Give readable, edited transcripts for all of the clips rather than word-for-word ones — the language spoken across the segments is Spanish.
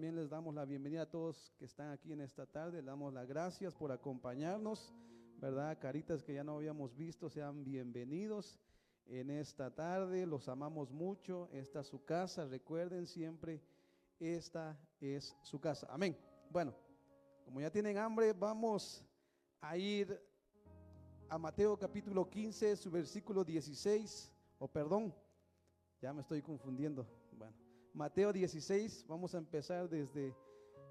también les damos la bienvenida a todos que están aquí en esta tarde. Les damos las gracias por acompañarnos, ¿verdad? Caritas que ya no habíamos visto, sean bienvenidos en esta tarde. Los amamos mucho. Esta es su casa. Recuerden siempre, esta es su casa. Amén. Bueno, como ya tienen hambre, vamos a ir a Mateo capítulo 15, su versículo 16, ya me estoy confundiendo. Bueno, Mateo 16, vamos a empezar desde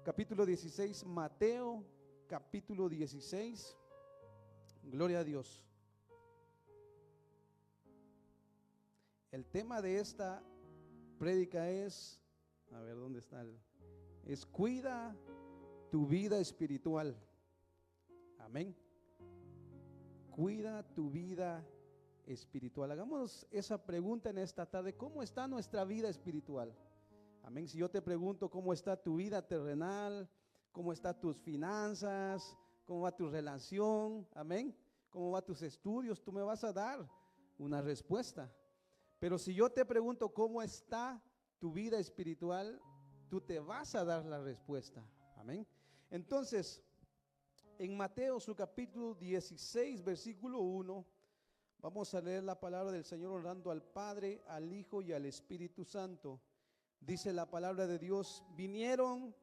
capítulo 16, Mateo capítulo 16, gloria a Dios. El tema de esta prédica es, a ver, ¿dónde está? Es cuida tu vida espiritual. Amén. Cuida tu vida espiritual. Hagamos esa pregunta en esta tarde. ¿Cómo está nuestra vida espiritual? Amén. Si yo te pregunto cómo está tu vida terrenal, cómo están tus finanzas, cómo va tu relación, amén, cómo van tus estudios, tú me vas a dar una respuesta. Pero si yo te pregunto cómo está tu vida espiritual, tú te vas a dar la respuesta. Amén. Entonces, en Mateo su capítulo 16, versículo 1, vamos a leer la palabra del Señor honrando al Padre, al Hijo y al Espíritu Santo. Dice la palabra de Dios: vinieron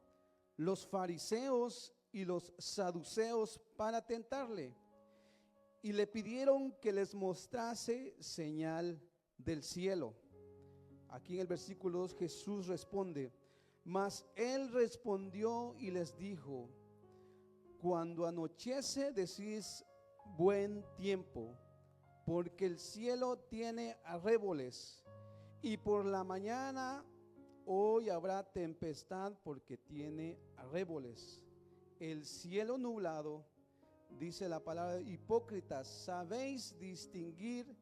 los fariseos y los saduceos para tentarle, y le pidieron que les mostrase señal del cielo. Aquí en el versículo 2 Jesús responde: mas él respondió y les dijo: cuando anochece decís buen tiempo, porque el cielo tiene arreboles, y por la mañana hoy habrá tempestad, porque tiene arreboles. El cielo nublado, dice la palabra: hipócritas, sabéis distinguir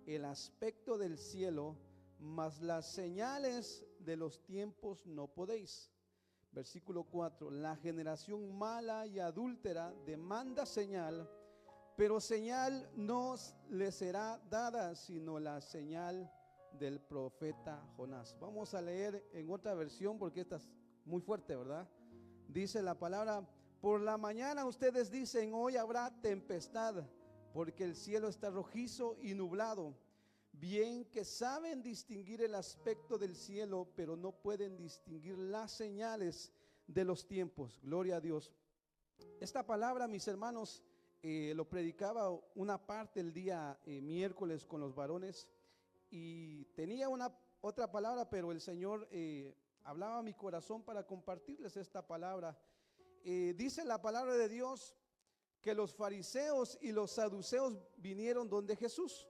el aspecto del cielo, mas las señales de los tiempos no podéis. Versículo 4: la generación mala y adúltera demanda señal, pero señal no le será dada, sino la señal del profeta Jonás. Vamos a leer en otra versión porque esta es muy fuerte, ¿verdad? Dice la palabra: por la mañana ustedes dicen hoy habrá tempestad, porque el cielo está rojizo y nublado. Bien que saben distinguir el aspecto del cielo, pero no pueden distinguir las señales de los tiempos. Gloria a Dios. Esta palabra, mis hermanos, lo predicaba una parte el día miércoles con los varones, y tenía otra palabra, pero el Señor hablaba a mi corazón para compartirles esta palabra. Dice la palabra de Dios que los fariseos y los saduceos vinieron donde Jesús,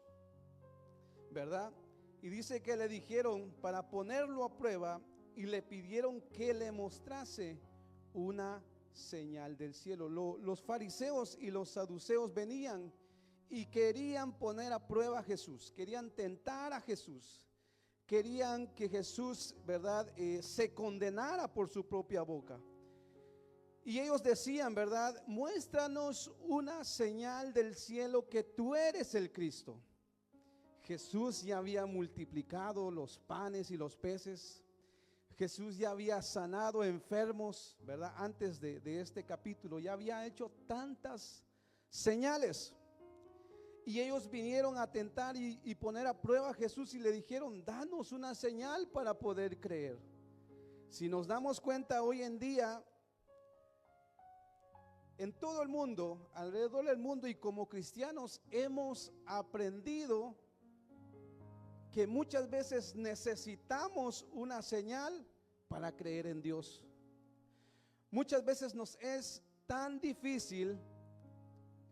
¿verdad? Y dice que le dijeron para ponerlo a prueba, y le pidieron que le mostrase una señal del cielo. Los fariseos y los saduceos venían y querían poner a prueba a Jesús, querían tentar a Jesús, querían que Jesús, ¿verdad?, se condenara por su propia boca. Y ellos decían, ¿verdad?, muéstranos una señal del cielo que tú eres el Cristo. Jesús ya había multiplicado los panes y los peces. Jesús ya había sanado enfermos, ¿verdad? Antes de este capítulo ya había hecho tantas señales. Y ellos vinieron a tentar y poner a prueba a Jesús, y le dijeron: danos una señal para poder creer. Si nos damos cuenta hoy en día, en todo el mundo, alrededor del mundo, y como cristianos hemos aprendido que muchas veces necesitamos una señal para creer en Dios. Muchas veces nos es tan difícil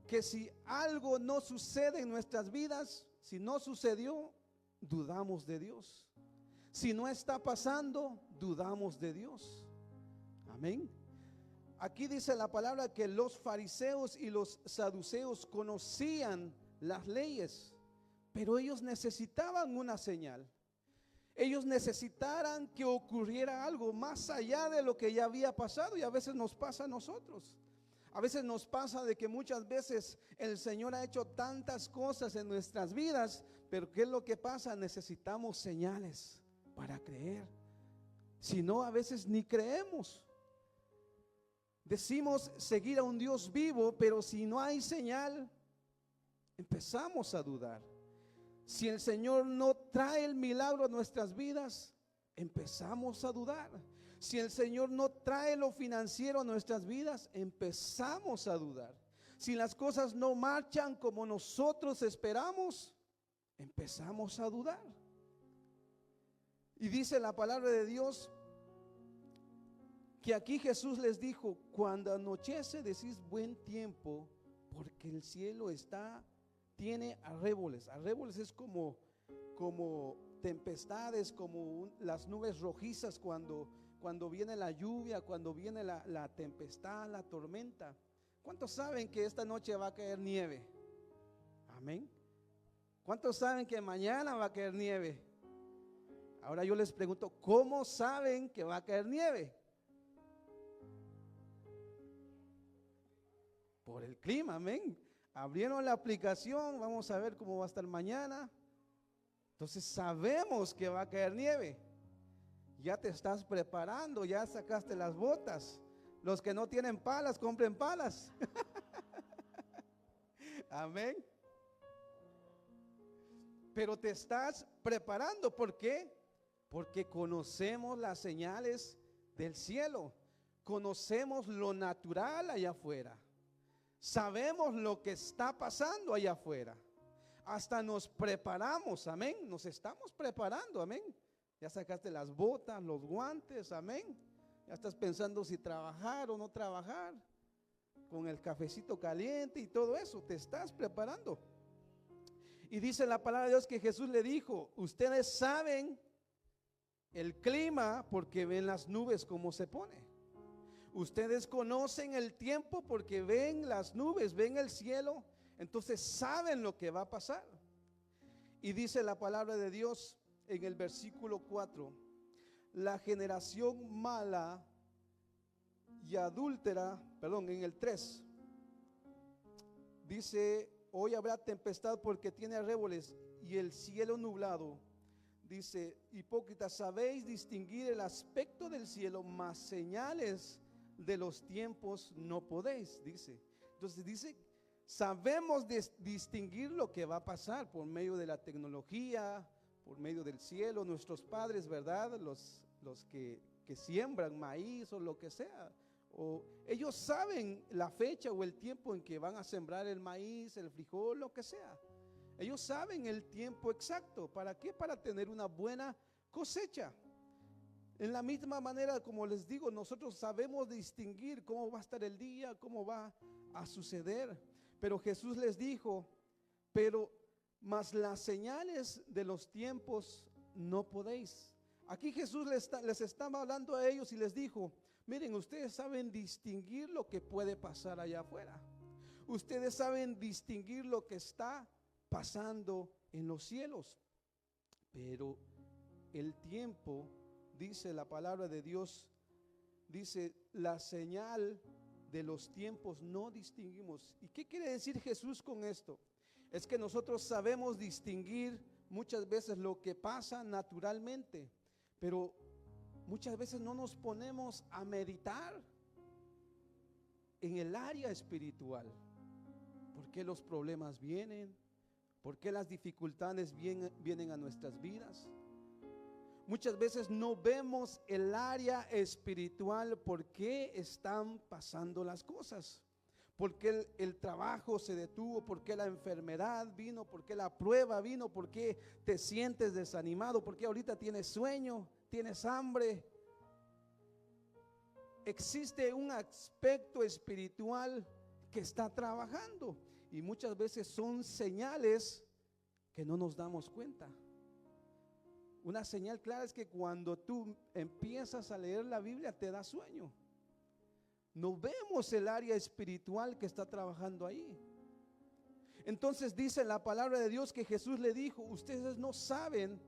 que si algo no sucede en nuestras vidas, si no sucedió, dudamos de Dios. Si no está pasando, dudamos de Dios. Amén. Aquí dice la palabra que los fariseos y los saduceos conocían las leyes, pero ellos necesitaban una señal. Ellos necesitaran que ocurriera algo más allá de lo que ya había pasado. Y a veces nos pasa a nosotros. A veces nos pasa de que muchas veces el Señor ha hecho tantas cosas en nuestras vidas, pero ¿qué es lo que pasa? Necesitamos señales para creer. Si no, a veces ni creemos. Decimos seguir a un Dios vivo, pero si no hay señal, empezamos a dudar. Si el Señor no trae el milagro a nuestras vidas, empezamos a dudar. Si el Señor no trae lo financiero a nuestras vidas, empezamos a dudar. Si las cosas no marchan como nosotros esperamos, empezamos a dudar. Y dice la palabra de Dios que aquí Jesús les dijo: cuando anochece decís buen tiempo, porque el cielo tiene arréboles. Arréboles es como tempestades, como las nubes rojizas cuando viene la lluvia, cuando viene la tempestad, la tormenta. ¿Cuántos saben que esta noche va a caer nieve? Amén. ¿Cuántos saben que mañana va a caer nieve? Ahora yo les pregunto, ¿cómo saben que va a caer nieve? Por el clima, amén. Abrieron la aplicación, vamos a ver cómo va a estar mañana. Entonces sabemos que va a caer nieve. Ya te estás preparando, ya sacaste las botas. Los que no tienen palas, compren palas. Amén. Pero te estás preparando, ¿por qué? Porque conocemos las señales del cielo. Conocemos lo natural allá afuera. Sabemos lo que está pasando allá afuera. Hasta nos preparamos, amén. Nos estamos preparando, amén. Ya sacaste las botas, los guantes, amén. Ya estás pensando si trabajar o no trabajar, con el cafecito caliente y todo eso, te estás preparando. Y dice la palabra de Dios que Jesús le dijo: ustedes saben el clima porque ven las nubes cómo se pone. Ustedes conocen el tiempo porque ven las nubes, ven el cielo, entonces saben lo que va a pasar. Y dice la palabra de Dios en el versículo 4: la generación mala y adúltera, en el 3, dice: hoy habrá tempestad porque tiene arréboles y el cielo nublado. Dice: hipócritas, sabéis distinguir el aspecto del cielo, mas señales de los tiempos no podéis, dice. Entonces dice, sabemos distinguir lo que va a pasar por medio de la tecnología, por medio del cielo. Nuestros padres, ¿verdad? Los que siembran maíz o lo que sea, o ellos saben la fecha o el tiempo en que van a sembrar el maíz, el frijol, lo que sea. Ellos saben el tiempo exacto. ¿Para qué? Para tener una buena cosecha. En la misma manera, como les digo, nosotros sabemos distinguir cómo va a estar el día, cómo va a suceder. Pero Jesús les dijo: mas las señales de los tiempos no podéis. Aquí Jesús les estaba hablando a ellos y les dijo: miren, ustedes saben distinguir lo que puede pasar allá afuera. Ustedes saben distinguir lo que está pasando en los cielos. Pero el tiempo, dice la palabra de Dios, dice: la señal de los tiempos no distinguimos. ¿Y qué quiere decir Jesús con esto? Es que nosotros sabemos distinguir muchas veces lo que pasa naturalmente, pero muchas veces no nos ponemos a meditar en el área espiritual. ¿Por qué los problemas vienen? ¿Por qué las dificultades vienen a nuestras vidas? Muchas veces no vemos el área espiritual. ¿Por qué están pasando las cosas? ¿Por qué el trabajo se detuvo? ¿Por qué la enfermedad vino? ¿Por qué la prueba vino? ¿Por qué te sientes desanimado? ¿Por qué ahorita tienes sueño? ¿Tienes hambre? Existe un aspecto espiritual que está trabajando, y muchas veces son señales que no nos damos cuenta. Una señal clara es que cuando tú empiezas a leer la Biblia te da sueño. No vemos el área espiritual que está trabajando ahí. Entonces dice la palabra de Dios que Jesús le dijo: ustedes no saben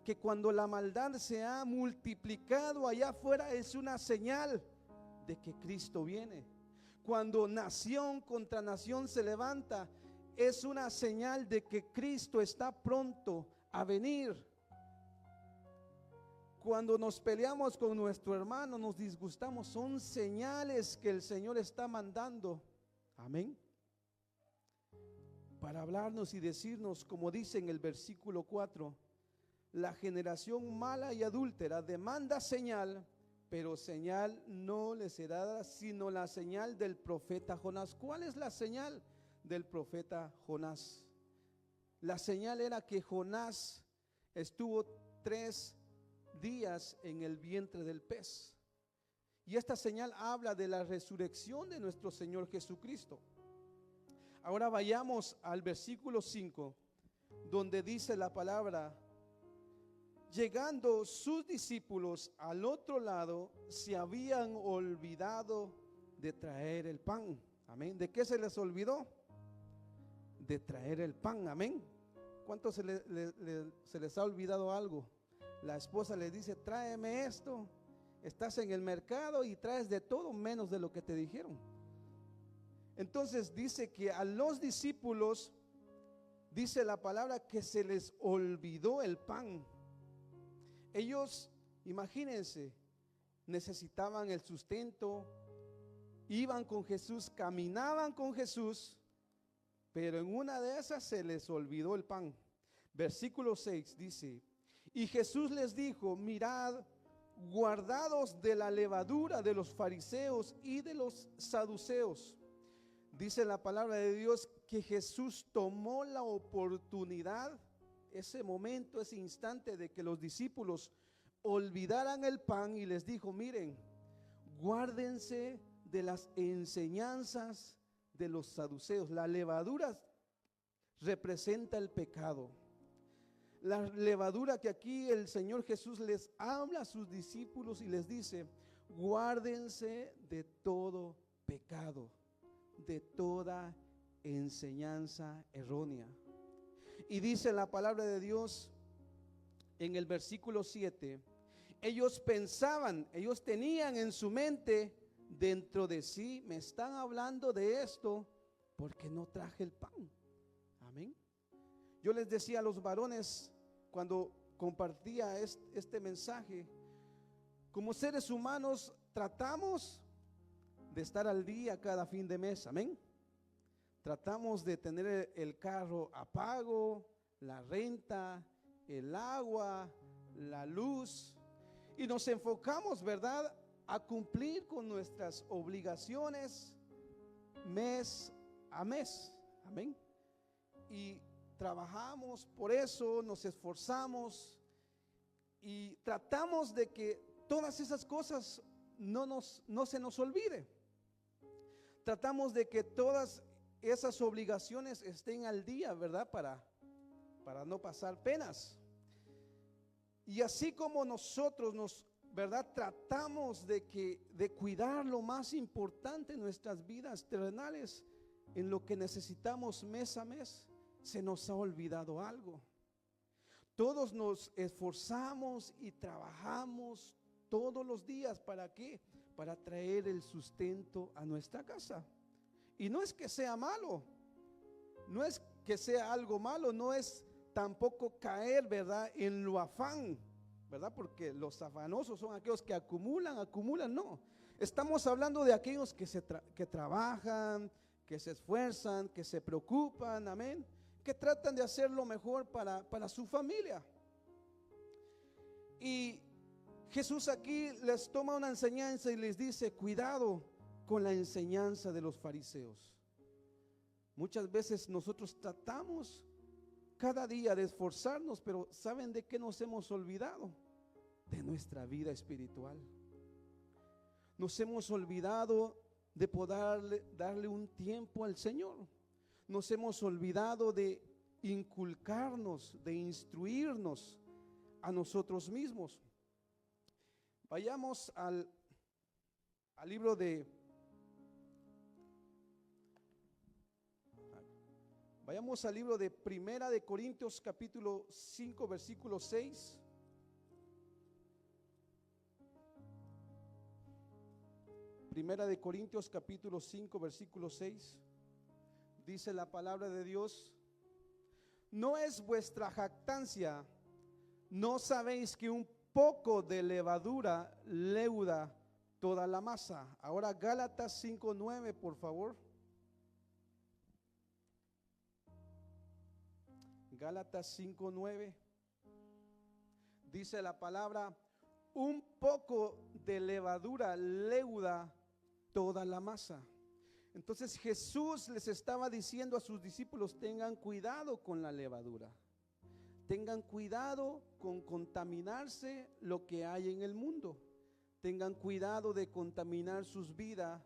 que cuando la maldad se ha multiplicado allá afuera es una señal de que Cristo viene. Cuando nación contra nación se levanta, es una señal de que Cristo está pronto a venir. Cuando nos peleamos con nuestro hermano, nos disgustamos, son señales que el Señor está mandando. Amén. Para hablarnos y decirnos, como dice en el versículo 4, la generación mala y adúltera demanda señal, pero señal no le será dada, sino la señal del profeta Jonás. ¿Cuál es la señal del profeta Jonás? La señal era que Jonás estuvo 3 días en el vientre del pez. Y esta señal habla de la resurrección de nuestro Señor Jesucristo. Ahora vayamos al versículo 5, donde dice la palabra: llegando sus discípulos al otro lado, se habían olvidado de traer el pan. Amén. ¿De qué se les olvidó? De traer el pan. Amén. ¿Cuántos se les ha olvidado algo? La esposa le dice: tráeme esto. Estás en el mercado y traes de todo menos de lo que te dijeron. Entonces dice que a los discípulos, dice la palabra, que se les olvidó el pan. Ellos, imagínense, necesitaban el sustento, iban con Jesús, caminaban con Jesús, pero en una de esas se les olvidó el pan. Versículo 6 dice: y Jesús les dijo: mirad, guardados de la levadura de los fariseos y de los saduceos. Dice la palabra de Dios que Jesús tomó la oportunidad, ese momento, ese instante, de que los discípulos olvidaran el pan, y les dijo: miren, guárdense de las enseñanzas de los saduceos. La levadura representa el pecado. La levadura que aquí el Señor Jesús les habla a sus discípulos y les dice: guárdense de todo pecado, de toda enseñanza errónea. Y dice la palabra de Dios en el versículo 7: ellos pensaban, ellos tenían en su mente, dentro de sí, me están hablando de esto porque no traje el pan. Amén. Yo les decía a los varones cuando compartía este mensaje, como seres humanos tratamos de estar al día cada fin de mes. Amén. Tratamos de tener el carro a pago, la renta, el agua, la luz, y nos enfocamos, ¿verdad?, a cumplir con nuestras obligaciones mes a mes. Amén. Y trabajamos por eso, nos esforzamos y tratamos de que todas esas cosas no se nos olvide. Tratamos de que todas esas obligaciones estén al día, ¿verdad? Para no pasar penas. Y así como nosotros ¿verdad?, tratamos de cuidar lo más importante en nuestras vidas terrenales, en lo que necesitamos mes a mes, se nos ha olvidado algo. Todos nos esforzamos y trabajamos todos los días. ¿Para qué? Para traer el sustento a nuestra casa. Y no es que sea malo, no es que sea algo malo, no es tampoco caer, ¿verdad?, en lo afán, ¿verdad? Porque los afanosos son aquellos que acumulan, no. Estamos hablando de aquellos que trabajan, que se esfuerzan, que se preocupan, amén, que tratan de hacer lo mejor para su familia. Y Jesús aquí les toma una enseñanza y les dice: cuidado con la enseñanza de los fariseos. Muchas veces nosotros tratamos cada día de esforzarnos, pero ¿saben de qué nos hemos olvidado? De nuestra vida espiritual. Nos hemos olvidado de poder darle un tiempo al Señor. Nos hemos olvidado de inculcarnos, de instruirnos a nosotros mismos. Vayamos al libro de Primera de Corintios capítulo 5 versículo 6. Primera de Corintios capítulo 5 versículo 6. Dice la palabra de Dios: no es vuestra jactancia, no sabéis que un poco de levadura leuda toda la masa. Ahora Gálatas 5:9, por favor. Gálatas 5:9. Dice la palabra: un poco de levadura leuda toda la masa. Entonces Jesús les estaba diciendo a sus discípulos: tengan cuidado con la levadura. Tengan cuidado con contaminarse lo que hay en el mundo. Tengan cuidado de contaminar sus vidas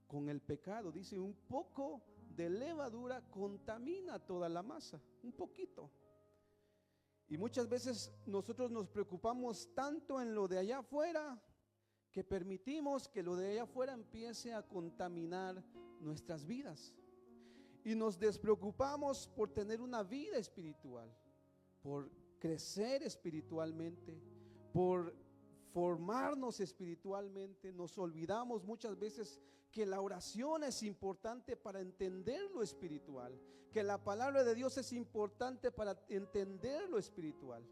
con el pecado. Dice, un poco de levadura contamina toda la masa, un poquito. Y muchas veces nosotros nos preocupamos tanto en lo de allá afuera que permitimos que lo de allá afuera empiece a contaminar nuestras vidas. Y nos despreocupamos por tener una vida espiritual, por crecer espiritualmente, por formarnos espiritualmente. Nos olvidamos muchas veces que la oración es importante para entender lo espiritual, que la palabra de Dios es importante para entender lo espiritual.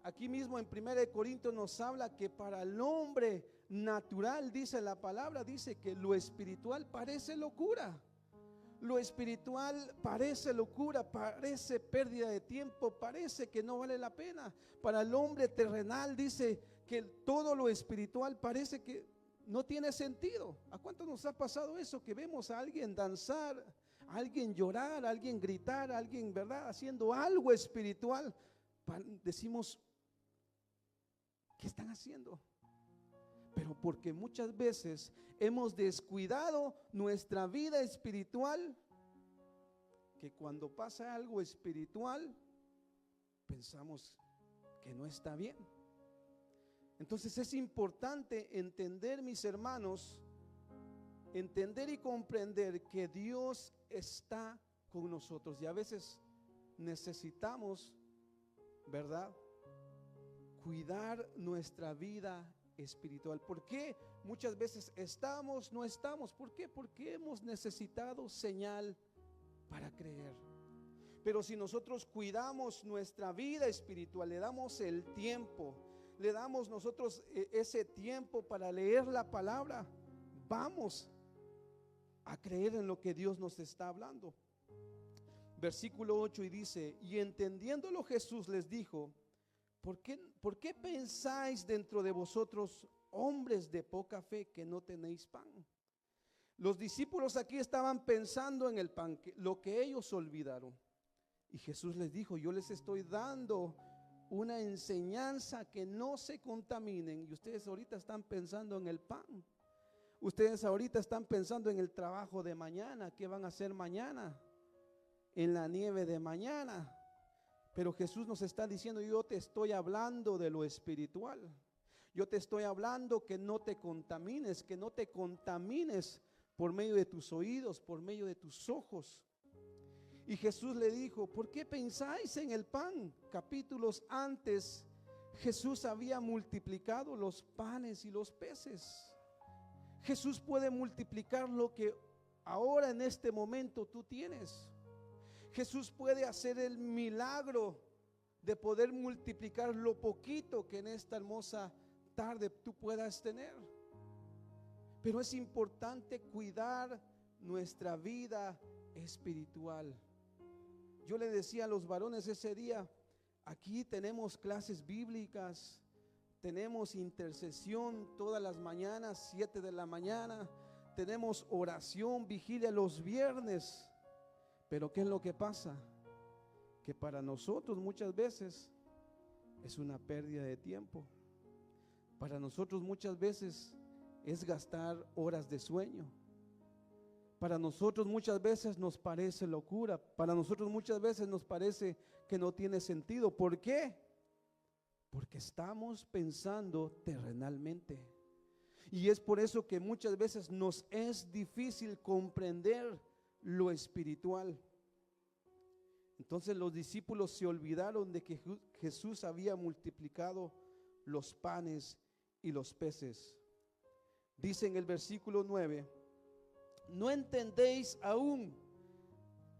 Aquí mismo en 1 Corintios nos habla que para el hombre natural, dice la palabra, dice que lo espiritual parece locura. Lo espiritual parece locura, parece pérdida de tiempo, parece que no vale la pena. Para el hombre terrenal dice que todo lo espiritual parece que no tiene sentido. ¿A cuántos nos ha pasado eso? Que vemos a alguien danzar, a alguien llorar, a alguien gritar, a alguien, ¿verdad?, haciendo algo espiritual. Decimos, ¿qué están haciendo? Pero porque muchas veces hemos descuidado nuestra vida espiritual, que cuando pasa algo espiritual pensamos que no está bien. Entonces es importante entender, mis hermanos, entender y comprender que Dios está con nosotros. Y a veces necesitamos, ¿verdad?, cuidar nuestra vida espiritual. ¿Por qué muchas veces estamos, no estamos? ¿Por qué? Porque hemos necesitado señal para creer. Pero si nosotros cuidamos nuestra vida espiritual, le damos el tiempo, le damos nosotros ese tiempo para leer la palabra, vamos a creer en lo que Dios nos está hablando. Versículo 8 y dice: y entendiéndolo Jesús les dijo: ¿Por qué pensáis dentro de vosotros, hombres de poca fe, que no tenéis pan? Los discípulos aquí estaban pensando en el pan, lo que ellos olvidaron. Y Jesús les dijo: yo les estoy dando una enseñanza que no se contaminen. Y ustedes ahorita están pensando en el pan. Ustedes ahorita están pensando en el trabajo de mañana, qué van a hacer mañana, en la nieve de mañana. Pero Jesús nos está diciendo: yo te estoy hablando de lo espiritual. Yo te estoy hablando que no te contamines, que no te contamines por medio de tus oídos, por medio de tus ojos. Y Jesús le dijo: ¿por qué pensáis en el pan? Capítulos antes, Jesús había multiplicado los panes y los peces. Jesús puede multiplicar lo que ahora en este momento tú tienes. Jesús puede hacer el milagro de poder multiplicar lo poquito que en esta hermosa tarde tú puedas tener. Pero es importante cuidar nuestra vida espiritual. Yo le decía a los varones ese día: aquí tenemos clases bíblicas, tenemos intercesión todas las mañanas, 7 de la mañana, tenemos oración, vigilia los viernes. Pero ¿qué es lo que pasa? Que para nosotros muchas veces es una pérdida de tiempo. Para nosotros muchas veces es gastar horas de sueño. Para nosotros muchas veces nos parece locura. Para nosotros muchas veces nos parece que no tiene sentido. ¿Por qué? Porque estamos pensando terrenalmente. Y es por eso que muchas veces nos es difícil comprender lo espiritual. Entonces los discípulos se olvidaron de que Jesús había multiplicado los panes y los peces. Dice en el versículo 9: ¿no entendéis aún?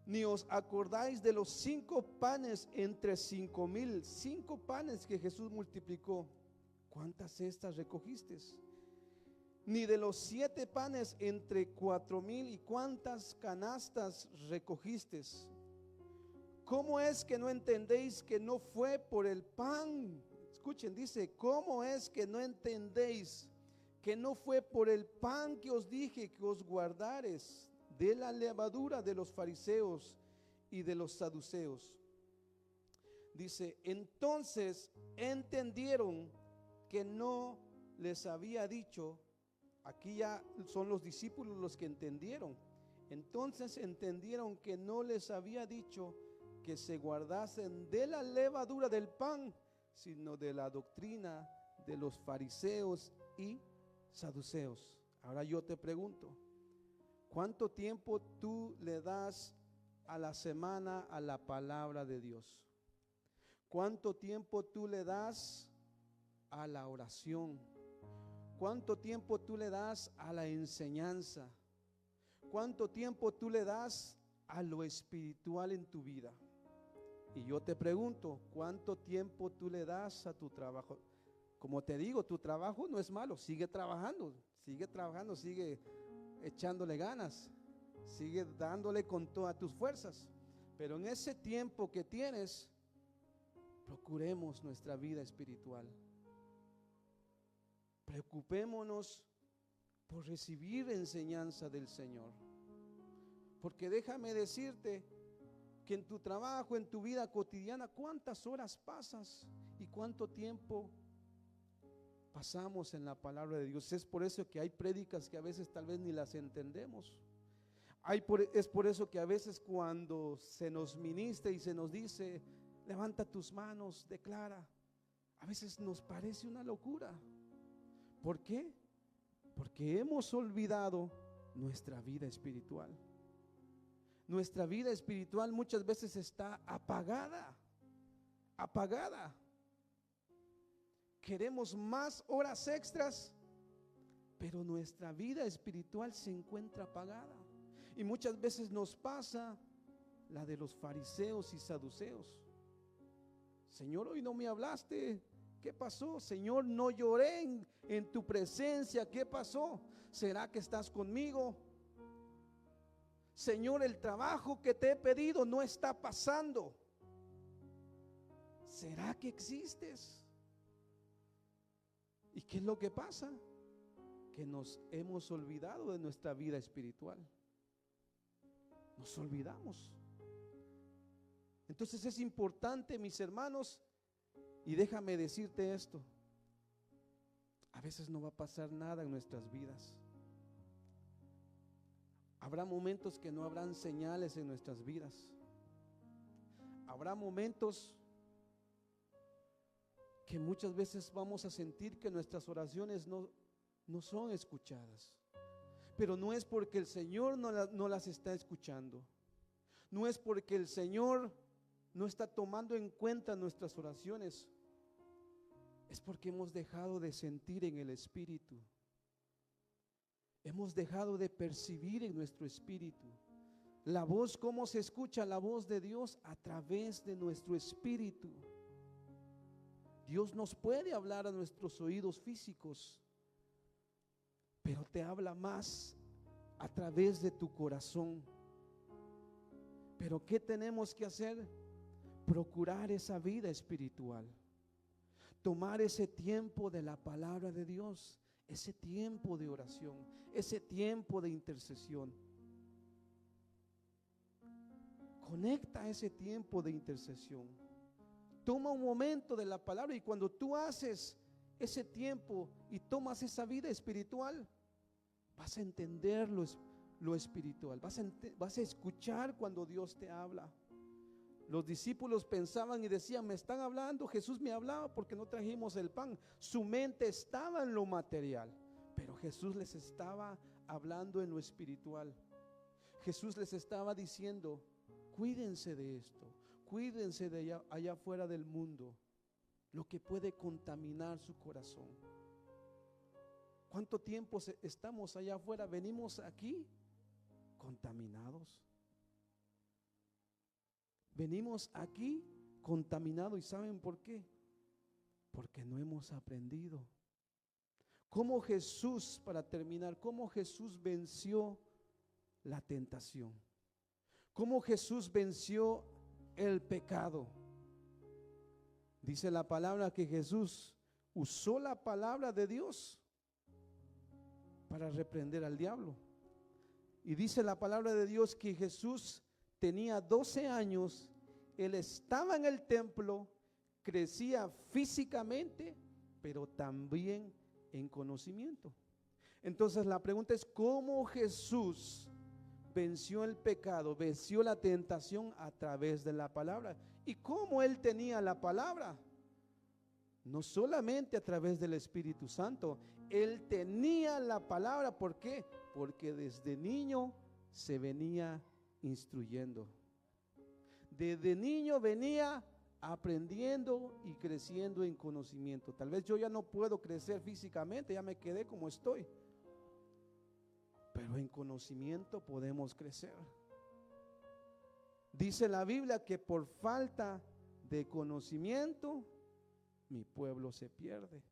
Ni os acordáis de los 5 panes entre 5,000, 5 panes que Jesús multiplicó. ¿Cuántas cestas recogisteis? Ni de los 7 panes entre 4,000, y cuántas canastas recogisteis. ¿Cómo es que no entendéis que no fue por el pan? Escuchen, dice, ¿cómo es que no entendéis que no fue por el pan que os dije que os guardares de la levadura de los fariseos y de los saduceos? Dice, entonces entendieron que no les había dicho. Aquí ya son los discípulos los que entendieron. Entonces entendieron que no les había dicho que se guardasen de la levadura del pan, sino de la doctrina de los fariseos y saduceos. Ahora yo te pregunto, ¿cuánto tiempo tú le das a la semana a la palabra de Dios? ¿Cuánto tiempo tú le das a la oración? ¿Cuánto tiempo tú le das a la enseñanza? ¿Cuánto tiempo tú le das a lo espiritual en tu vida? Y yo te pregunto, ¿cuánto tiempo tú le das a tu trabajo? Como te digo, tu trabajo no es malo, sigue trabajando, sigue echándole ganas, sigue dándole con todas tus fuerzas. Pero en ese tiempo que tienes, procuremos nuestra vida espiritual. Preocupémonos por recibir enseñanza del Señor. Porque déjame decirte que en tu trabajo, en tu vida cotidiana, ¿cuántas horas pasas y cuánto tiempo pasamos en la palabra de Dios? Es por eso que hay prédicas que a veces tal vez ni las entendemos. Es por eso que a veces cuando se nos ministra y se nos dice, levanta tus manos, declara, a veces nos parece una locura. ¿Por qué? Porque hemos olvidado nuestra vida espiritual. Nuestra vida espiritual muchas veces está apagada. Queremos más horas extras, pero nuestra vida espiritual se encuentra apagada. Y muchas veces nos pasa la de los fariseos y saduceos. Señor, hoy no me hablaste. ¿Qué pasó? Señor, no lloré en tu presencia. ¿Qué pasó? ¿Será que estás conmigo? Señor, el trabajo que te he pedido no está pasando. ¿Será que existes? ¿Y qué es lo que pasa? Que nos hemos olvidado de nuestra vida espiritual. Nos olvidamos. Entonces es importante, mis hermanos, y déjame decirte esto, a veces no va a pasar nada en nuestras vidas. Habrá momentos que no habrán señales en nuestras vidas. Habrá momentos que muchas veces vamos a sentir que nuestras oraciones no son escuchadas. Pero no es porque el Señor no las está escuchando. No es porque el Señor no está tomando en cuenta nuestras oraciones. Es porque hemos dejado de sentir en el Espíritu. Hemos dejado de percibir en nuestro espíritu la voz. ¿Cómo se escucha la voz de Dios? A través de nuestro espíritu. Dios nos puede hablar a nuestros oídos físicos, pero te habla más a través de tu corazón. Pero ¿qué tenemos que hacer? Procurar esa vida espiritual. Tomar ese tiempo de la palabra de Dios, ese tiempo de oración, ese tiempo de intercesión. Conecta ese tiempo de intercesión. Toma un momento de la palabra, y cuando tú haces ese tiempo y tomas esa vida espiritual, vas a entender lo espiritual, vas a escuchar cuando Dios te habla. Los discípulos pensaban y decían, me están hablando, Jesús me hablaba porque no trajimos el pan. Su mente estaba en lo material, pero Jesús les estaba hablando en lo espiritual. Jesús les estaba diciendo, cuídense de esto, cuídense de allá afuera del mundo, lo que puede contaminar su corazón. ¿Cuánto tiempo estamos allá afuera? Venimos aquí contaminados. venimos aquí contaminados. ¿Y saben por qué? Porque no hemos aprendido. Cómo Jesús, para terminar, cómo Jesús venció la tentación. Cómo Jesús venció el pecado. Dice la palabra que Jesús usó la palabra de Dios para reprender al diablo. Y dice la palabra de Dios que Jesús tenía 12 años, él estaba en el templo, crecía físicamente, pero también en conocimiento. Entonces la pregunta es, ¿cómo Jesús venció el pecado, venció la tentación? A través de la palabra. ¿Y cómo él tenía la palabra? No solamente a través del Espíritu Santo, él tenía la palabra. ¿Por qué? Porque desde niño se venía instruyendo. Desde niño venía aprendiendo y creciendo en conocimiento. Tal vez yo ya no puedo crecer físicamente, ya me quedé como estoy, pero en conocimiento podemos crecer. Dice la Biblia que por falta de conocimiento mi pueblo se pierde.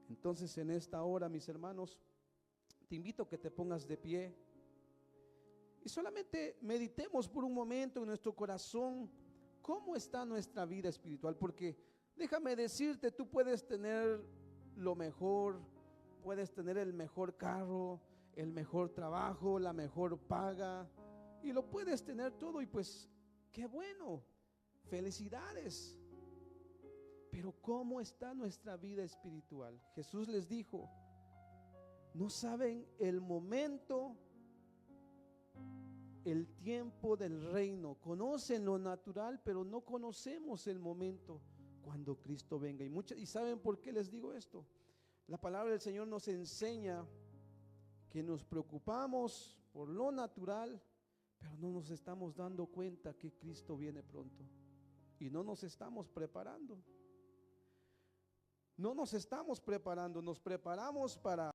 Entonces en esta hora, mis hermanos, te invito a que te pongas de pie y solamente meditemos por un momento en nuestro corazón cómo está nuestra vida espiritual. Porque déjame decirte, tú puedes tener lo mejor, puedes tener el mejor carro, el mejor trabajo, la mejor paga, y lo puedes tener todo, y pues qué bueno, felicidades. Pero ¿cómo está nuestra vida espiritual? Jesús les dijo, no saben el momento, el tiempo del reino. Conocen lo natural, pero no conocemos el momento cuando Cristo venga. ¿Y saben por qué les digo esto? La palabra del Señor nos enseña que nos preocupamos por lo natural, pero no nos estamos dando cuenta que Cristo viene pronto y no nos estamos preparando. No nos estamos preparando, nos preparamos para